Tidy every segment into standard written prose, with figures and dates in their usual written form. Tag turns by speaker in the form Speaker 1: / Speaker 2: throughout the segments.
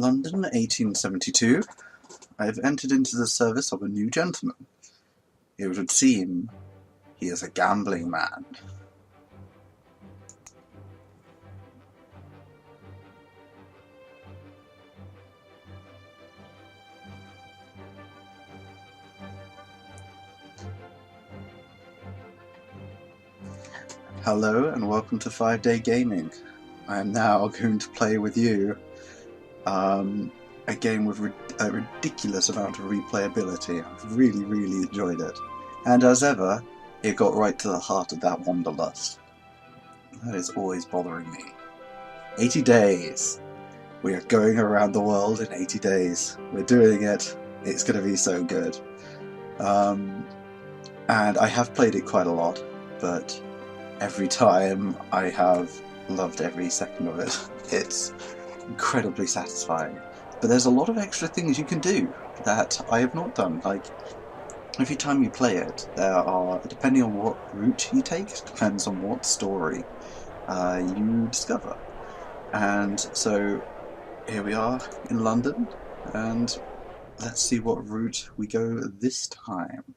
Speaker 1: London, 1872. I have entered into the service of a new gentleman. It would seem he is a gambling man. Hello and welcome to 5 Day Gaming. I am now going to play with you a game with a ridiculous amount of replayability. I've really enjoyed it. And as ever, it got right to the heart of that wanderlust. That is always bothering me. 80 days! We are going around the world in 80 days. We're doing it. It's going to be so good. And I have played it quite a lot, but every time I have loved every second of it. It's incredibly satisfying. But there's a lot of extra things you can do that I have not done. Like, every time you play it, there are, depending on what route you take, depends on what story you discover. And so here we are in London, and let's see what route we go this time.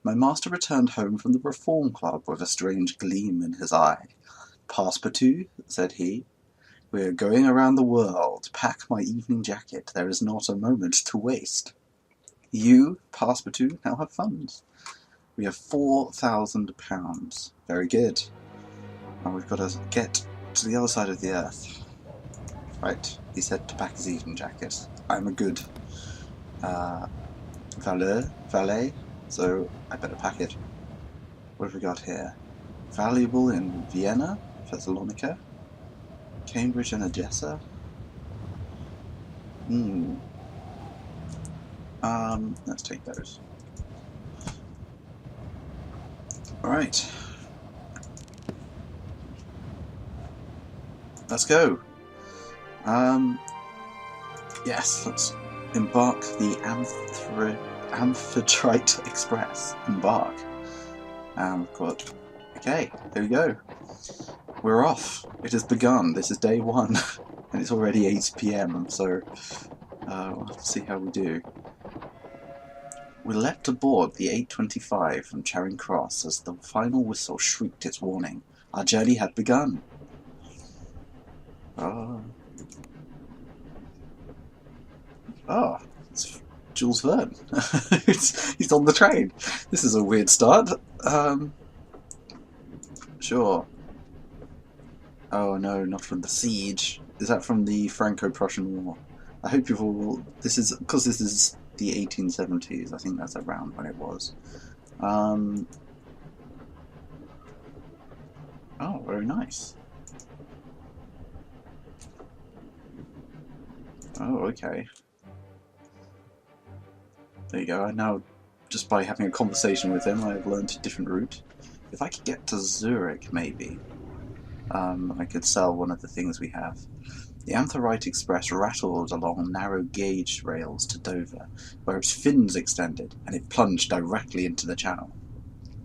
Speaker 1: My master returned home from the Reform Club with a strange gleam in his eye. "Passepartout," said he, "we are going around the world. Pack my evening jacket. There is not a moment to waste. You, Passepartout, now have funds. We have £4,000. Very good. And we've got to get to the other side of the earth." Right, he said to pack his evening jacket. I'm a good valet, so I better pack it. What have we got here? Valuable in Vienna, Thessalonica, Cambridge and Edessa. Let's take those. Alright. Let's go. Yes, let's embark the Amphitrite Express. Embark. We've got... Okay, there we go. We're off. It has begun. This is day one, and it's already 8 PM, so we'll have to see how we do. We leapt aboard the 825 from Charing Cross as the final whistle shrieked its warning. Our journey had begun. It's Jules Verne. He's on the train. This is a weird start. Sure. Oh no, not from the siege. Is that from the Franco-Prussian War? I hope you've all... This is... Because this is the 1870s. I think that's around when it was. Oh, very nice. Oh, okay. There you go. Now, just by having a conversation with him, I've learned a different route. If I could get to Zurich, maybe, I could sell one of the things we have. The Amphitrite Express rattled along narrow gauge rails to Dover, where its fins extended, and it plunged directly into the channel.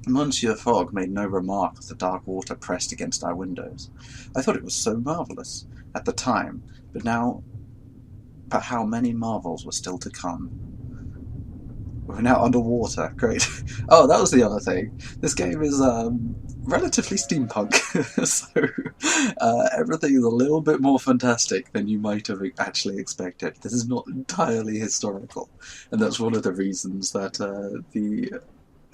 Speaker 1: Monsieur Fogg made no remark as the dark water pressed against our windows. I thought it was so marvellous at the time, but how many marvels were still to come. We're now underwater. Great. Oh, that was the other thing. This game is relatively steampunk, so everything is a little bit more fantastic than you might have actually expected. This is not entirely historical, and that's one of the reasons that the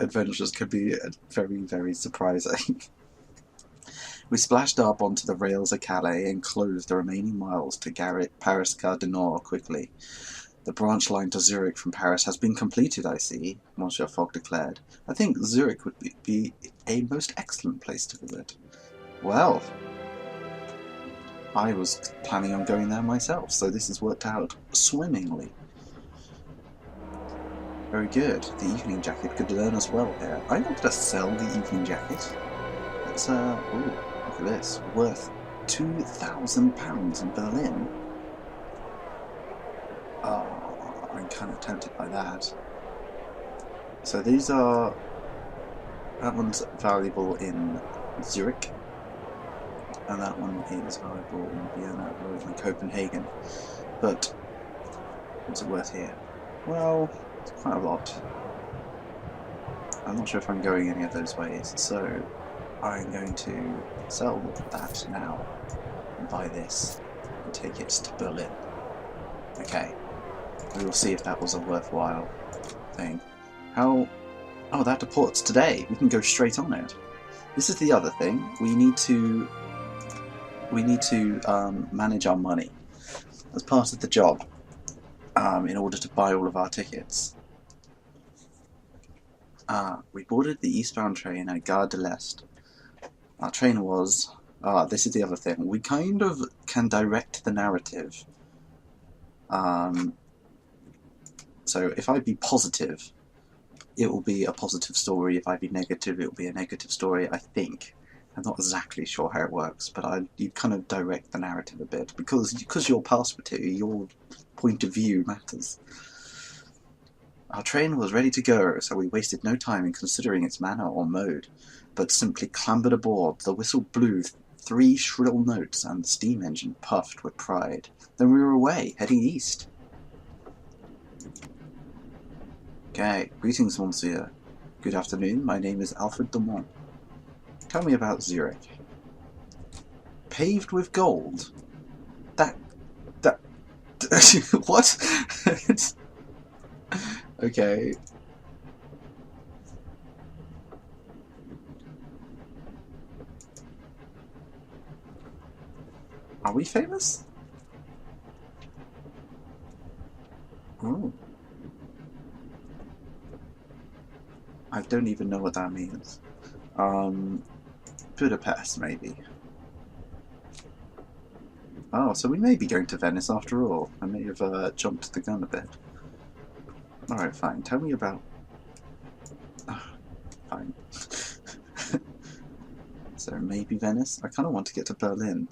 Speaker 1: adventures can be very surprising. We splashed up onto the rails of Calais and closed the remaining miles to Paris-Gare du Nord quickly. The branch line to Zurich from Paris has been completed, I see, Monsieur Fogg declared. I think Zurich would be a most excellent place to visit. Well, I was planning on going there myself, so this has worked out swimmingly. Very good. The evening jacket could learn us well here. I'm not going to sell the evening jacket. It's, ooh, look at this. Worth £2,000 in Berlin. Oh, I'm kind of tempted by that. So these are... That one's valuable in Zurich, and that one is valuable in Vienna or in Copenhagen. But What's it worth here? Well, it's quite a lot. I'm not sure if I'm going any of those ways, so I'm going to sell that now and buy this and take it to Berlin. Okay, we will see if that was a worthwhile thing. How... Oh, that deports today. We can go straight on it. This is the other thing. We need to manage our money as part of the job in order to buy all of our tickets. We boarded the eastbound train at Gare de l'Est. Our train was... this is the other thing. We kind of can direct the narrative. So if I be positive, it will be a positive story. If I be negative, it will be a negative story, I think. I'm not exactly sure how it works, but you kind of direct the narrative a bit, because you're Passpartout, your point of view matters. Our train was ready to go, so we wasted no time in considering its manner or mode, but simply clambered aboard. The whistle blew 3 shrill notes, and the steam engine puffed with pride. Then we were away, heading east. Okay, greetings, Monsieur. Good afternoon, my name is Alfred Dumont. Tell me about Zurich. Paved with gold? That... what? Okay. Are we famous? Oh. I don't even know what that means. Budapest, maybe. Oh, so we may be going to Venice after all. I may have jumped the gun a bit. Alright, fine. Tell me about... fine. So maybe Venice? I kind of want to get to Berlin.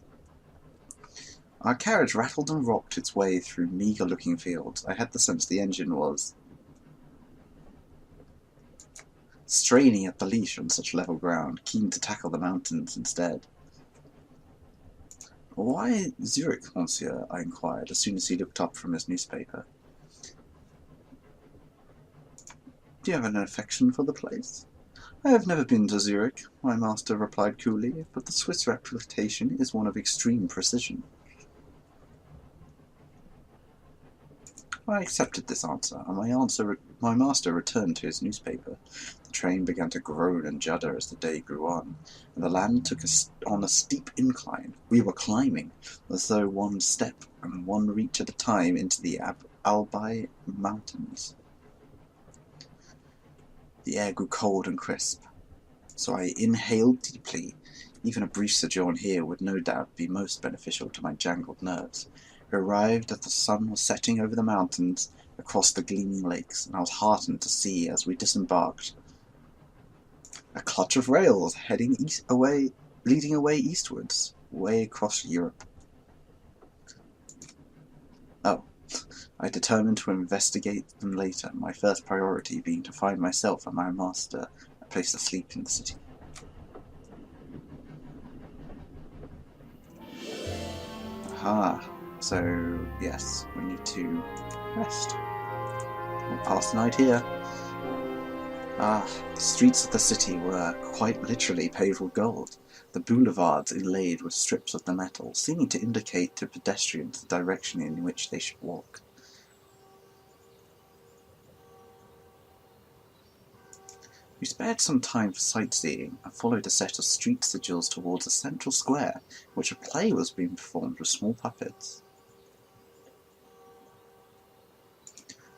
Speaker 1: Our carriage rattled and rocked its way through meagre-looking fields. I had the sense the engine was straining at the leash on such level ground, keen to tackle the mountains instead. Why Zurich, monsieur? I inquired, as soon as he looked up from his newspaper. Do you have an affection for the place? I have never been to Zurich, my master replied coolly, but the Swiss reputation is one of extreme precision. I accepted this answer, and my master returned to his newspaper. The train began to groan and judder as the day grew on, and the land took us on a steep incline. We were climbing, as though one step and one reach at a time, into the Albi Mountains. The air grew cold and crisp, so I inhaled deeply. Even a brief sojourn here would no doubt be most beneficial to my jangled nerves. We arrived as the sun was setting over the mountains across the gleaming lakes, and I was heartened to see, as we disembarked, a clutch of rails leading away eastwards, way across Europe. Oh, I determined to investigate them later, my first priority being to find myself and my master a place to sleep in the city. Aha. So, yes, we need to rest. We'll pass the night here. The streets of the city were quite literally paved with gold, the boulevards inlaid with strips of the metal, seeming to indicate to pedestrians the direction in which they should walk. We spared some time for sightseeing and followed a set of street sigils towards a central square, in which a play was being performed with small puppets.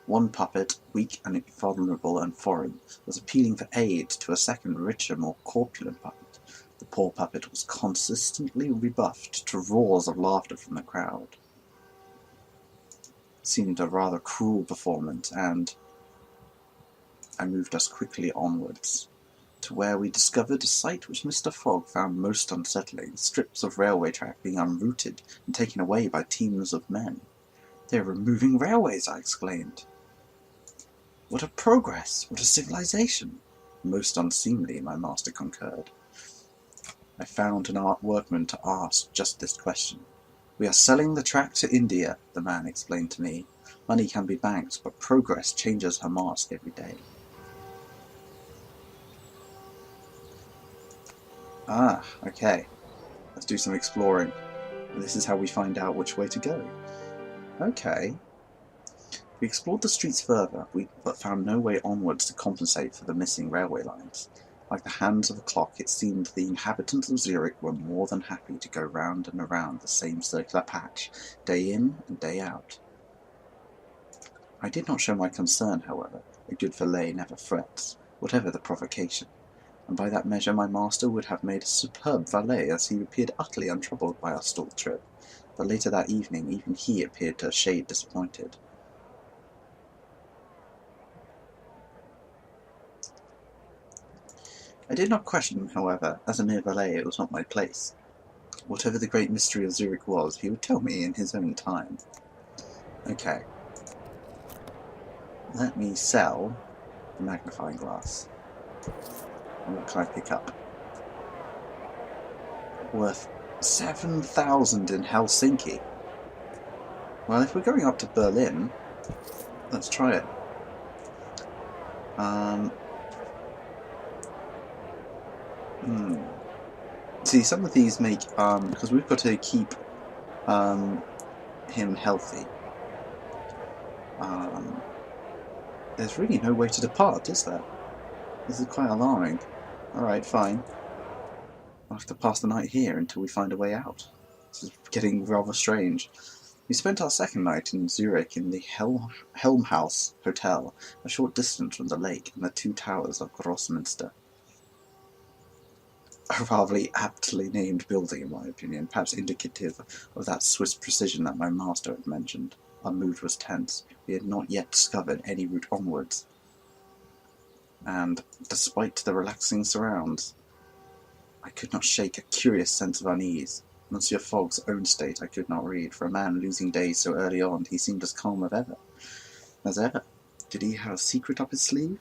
Speaker 1: One puppet, weak and vulnerable and foreign, was appealing for aid to a second, richer, more corpulent puppet. The poor puppet was consistently rebuffed to roars of laughter from the crowd. It seemed a rather cruel performance, and I moved us quickly onwards, to where we discovered a sight which Mr. Fogg found most unsettling, strips of railway track being unrooted and taken away by teams of men. "They are removing railways!" I exclaimed. "What a progress! What a civilization!" "Most unseemly," my master concurred. I found an art workman to ask just this question. "We are selling the track to India," the man explained to me. Money can be banked, but progress changes her mask every day. Ah, okay. Let's do some exploring. This is how we find out which way to go. Okay. We explored the streets further, but found no way onwards to compensate for the missing railway lines. Like the hands of a clock, it seemed the inhabitants of Zurich were more than happy to go round and around the same circular patch, day in and day out. I did not show my concern, however. A good valet never frets, whatever the provocation, and by that measure my master would have made a superb valet, as he appeared utterly untroubled by our stalled trip. But later that evening even he appeared a shade disappointed. I did not question him, however. As a mere valet, it was not my place. Whatever the great mystery of Zurich was, he would tell me in his own time. Okay. Let me sell the magnifying glass. And what can I pick up? Worth 7,000 in Helsinki. Well, if we're going up to Berlin, let's try it. See, some of these make, because we've got to keep him healthy. There's really no way to depart, is there? This is quite alarming. Alright, fine. I'll have to pass the night here until we find a way out. This is getting rather strange. We spent our second night in Zurich in the Helmhaus Hotel, a short distance from the lake and the two towers of Grossmünster. A rather aptly named building, in my opinion, perhaps indicative of that Swiss precision that my master had mentioned. Our mood was tense. We had not yet discovered any route onwards. And, despite the relaxing surrounds, I could not shake a curious sense of unease. Monsieur Fogg's own state I could not read. For a man losing days so early on, he seemed as calm as ever. Did he have a secret up his sleeve?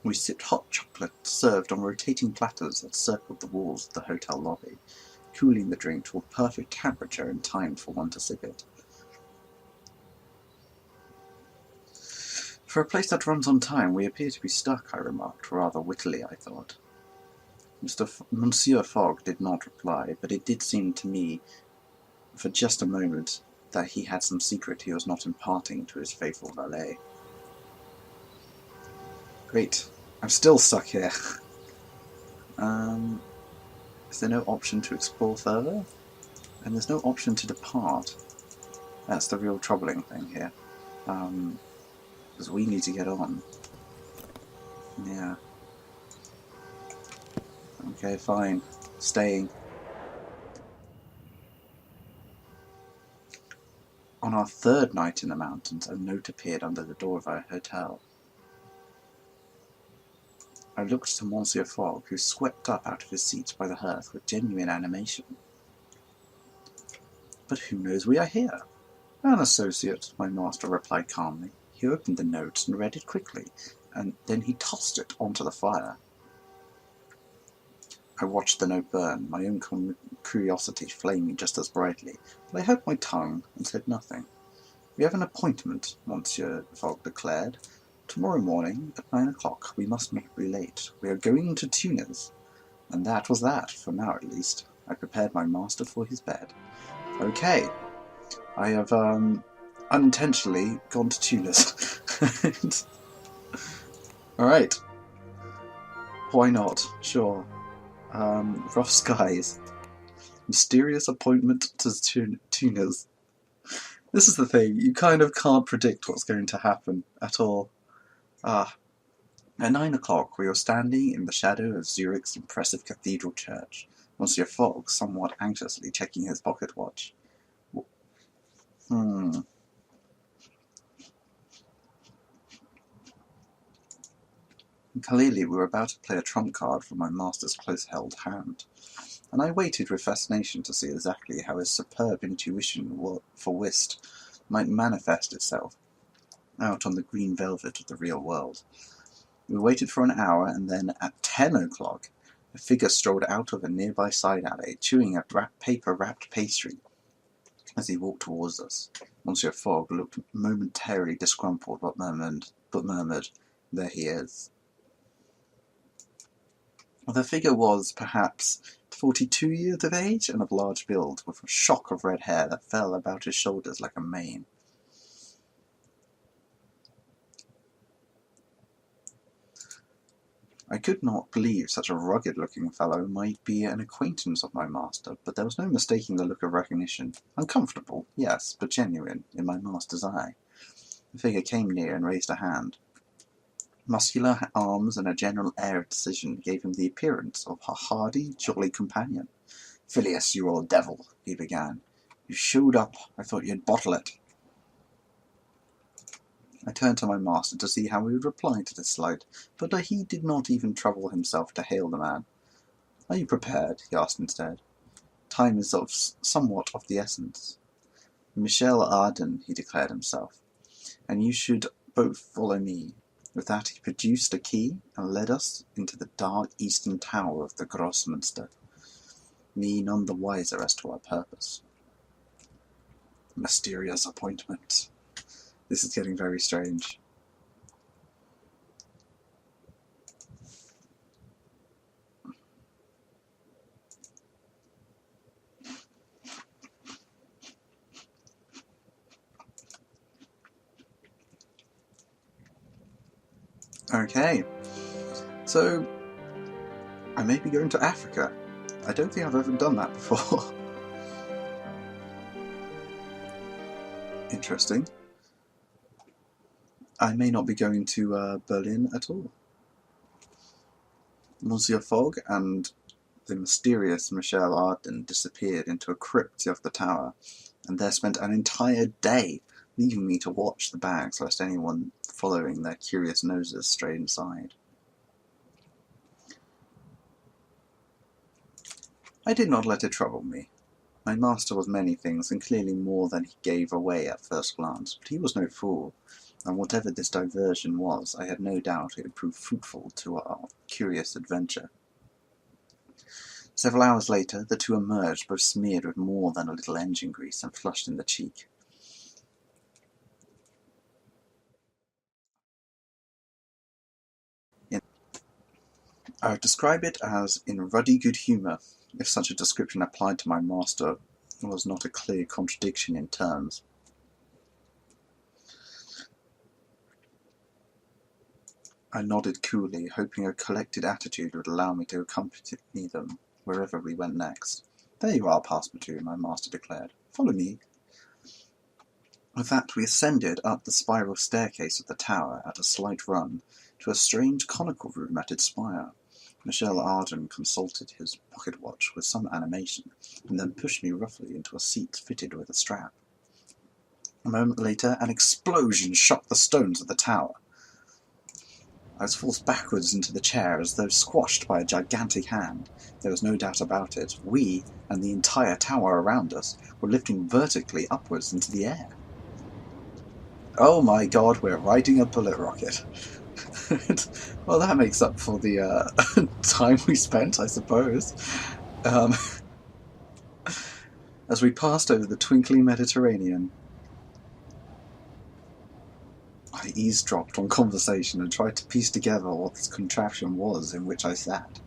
Speaker 1: We sipped hot chocolate served on rotating platters that circled the walls of the hotel lobby, cooling the drink to a perfect temperature in time for one to sip it. For a place that runs on time, we appear to be stuck, I remarked, rather wittily, I thought. Monsieur Fogg did not reply, but it did seem to me, for just a moment, that he had some secret he was not imparting to his faithful valet. Great. I'm still stuck here. Is there no option to explore further? And there's no option to depart. That's the real troubling thing here. Because we need to get on. Yeah. Okay, fine. Staying. On our third night in the mountains, a note appeared under the door of our hotel. I looked to Monsieur Fogg, who swept up out of his seat by the hearth with genuine animation. But who knows we are here? An associate, my master replied calmly. He opened the note and read it quickly, and then he tossed it onto the fire. I watched the note burn, my own curiosity flaming just as brightly, but I held my tongue and said nothing. We have an appointment, Monsieur Fogg declared. Tomorrow morning, at 9 o'clock, we must not be late. We are going to Tunis. And that was that, for now at least. I prepared my master for his bed. Okay. I have, unintentionally gone to Tunis. Alright. Why not? Sure. Rough skies. Mysterious appointment to Tunis. This is the thing, you kind of can't predict what's going to happen at all. At 9 o'clock we were standing in the shadow of Zurich's impressive cathedral church, Monsieur Fogg somewhat anxiously checking his pocket watch. Clearly we were about to play a trump card from my master's close-held hand, and I waited with fascination to see exactly how his superb intuition for whist might manifest itself out on the green velvet of the real world. We waited for an hour, and then at 10 o'clock, a figure strolled out of a nearby side alley, chewing a paper-wrapped pastry. As he walked towards us, Monsieur Fogg looked momentarily disgruntled, but murmured, "There he is." The figure was, perhaps, 42 years of age and of large build, with a shock of red hair that fell about his shoulders like a mane. I could not believe such a rugged-looking fellow might be an acquaintance of my master, but there was no mistaking the look of recognition. Uncomfortable, yes, but genuine, in my master's eye. The figure came near and raised a hand. Muscular arms and a general air of decision gave him the appearance of a hardy, jolly companion. "Phileas, you old devil," he began. "You showed up. I thought you'd bottle it." I turned to my master to see how he would reply to this slight, but he did not even trouble himself to hail the man. "Are you prepared?" he asked instead. "Time is somewhat of the essence." "Michel Ardan," he declared himself, "and you should both follow me." With that he produced a key and led us into the dark eastern tower of the Grossmünster, me none the wiser as to our purpose. Mysterious appointment. This is getting very strange. Okay, so I may be going to Africa. I don't think I've ever done that before. Interesting. I may not be going to Berlin at all. Monsieur Fogg and the mysterious Michel Ardan disappeared into a crypt of the tower, and there spent an entire day, leaving me to watch the bags lest anyone following their curious noses stray inside. I did not let it trouble me. My master was many things, and clearly more than he gave away at first glance, but he was no fool, and whatever this diversion was, I had no doubt it would prove fruitful to our curious adventure. Several hours later, the two emerged, both smeared with more than a little engine grease and flushed in the cheek. I would describe it as in ruddy good humour, if such a description applied to my master was not a clear contradiction in terms. I nodded coolly, hoping a collected attitude would allow me to accompany them wherever we went next. "There you are, Passepartout," my master declared. "Follow me." With that we ascended up the spiral staircase of the tower at a slight run to a strange conical room at its spire. Michel Ardan consulted his pocket watch with some animation, and then pushed me roughly into a seat fitted with a strap. A moment later an explosion shocked the stones of the tower. I was forced backwards into the chair as though squashed by a gigantic hand. There was no doubt about it. We, and the entire tower around us, were lifting vertically upwards into the air. Oh my god, we're riding a bullet rocket. Well, that makes up for the time we spent, I suppose. As we passed over the twinkling Mediterranean, I eavesdropped on conversation and tried to piece together what this contraption was in which I sat.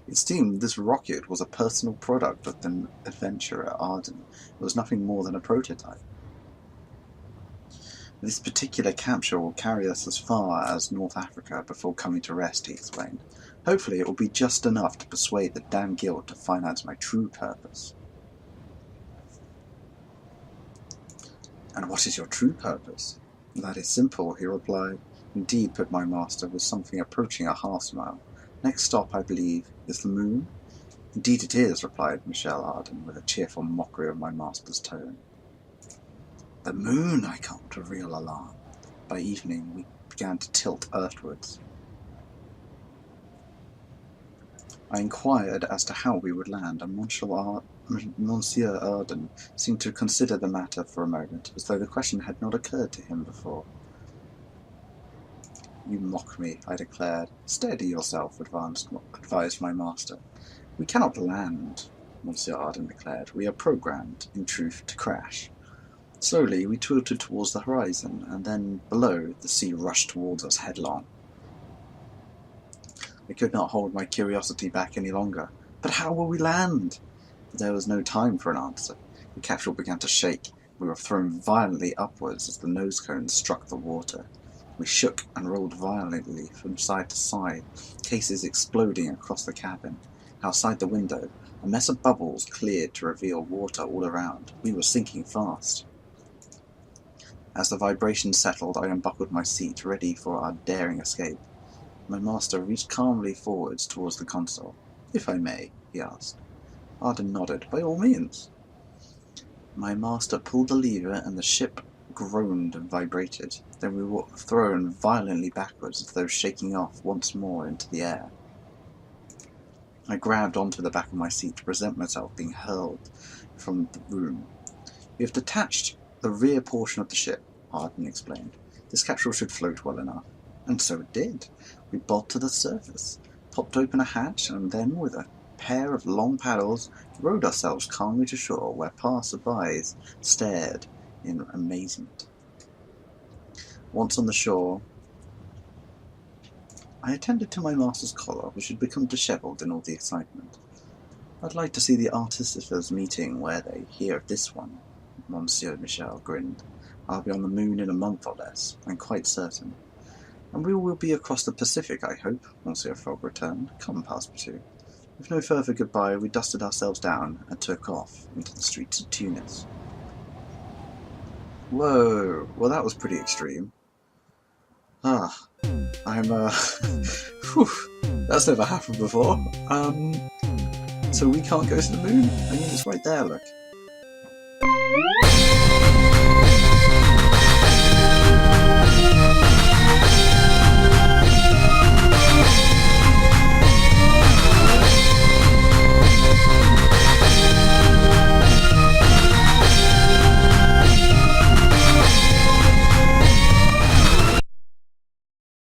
Speaker 1: It seemed this rocket was a personal product of the adventurer Ardan. It was nothing more than a prototype. "This particular capsule will carry us as far as North Africa before coming to rest," he explained. "Hopefully it will be just enough to persuade the damn guild to finance my true purpose." "And what is your true purpose?" "That is simple," he replied. "Indeed," put my master, with something approaching a half-smile. "Next stop, I believe, is the moon?" "Indeed it is," replied Michel Ardan, with a cheerful mockery of my master's tone. "The moon!" I caught with real alarm. By evening we began to tilt earthwards. I inquired as to how we would land, and Monsieur Ardan seemed to consider the matter for a moment, as though the question had not occurred to him before. "You mock me," I declared. "Steady yourself," advised my master. "We cannot land," Monsieur Ardan declared. "We are programmed, in truth, to crash." Slowly, we tilted towards the horizon, and then, below, the sea rushed towards us headlong. I could not hold my curiosity back any longer. But how will we land? But there was no time for an answer. The capsule began to shake. We were thrown violently upwards as the nose cone struck the water. We shook and rolled violently from side to side, cases exploding across the cabin. Outside the window, a mess of bubbles cleared to reveal water all around. We were sinking fast. As the vibration settled, I unbuckled my seat, ready for our daring escape. My master reached calmly forwards towards the console. "If I may," he asked. Arden nodded. "By all means." My master pulled the lever and the ship groaned and vibrated. Then we were thrown violently backwards as though shaking off once more into the air. I grabbed onto the back of my seat to present myself being hurled from the room. "We have detached the rear portion of the ship," Arden explained. "This capsule should float well enough." And so it did. We bobbed to the surface, popped open a hatch, and then, with a pair of long paddles, rowed ourselves calmly to shore, where passers-by stared in amazement. Once on the shore, I attended to my master's collar, which had become dishevelled in all the excitement. "I'd like to see the artificers' meeting where they hear of this one," Monsieur Michel grinned. "I'll be on the moon in a month or less, I'm quite certain." "And we will be across the Pacific, I hope," Monsieur Fogg returned. "Come, Passepartout." With no further goodbye, we dusted ourselves down and took off into the streets of Tunis. Whoa, well that was pretty extreme. I'm, whew, that's never happened before. So we can't go to the moon? I mean, it's right there, look.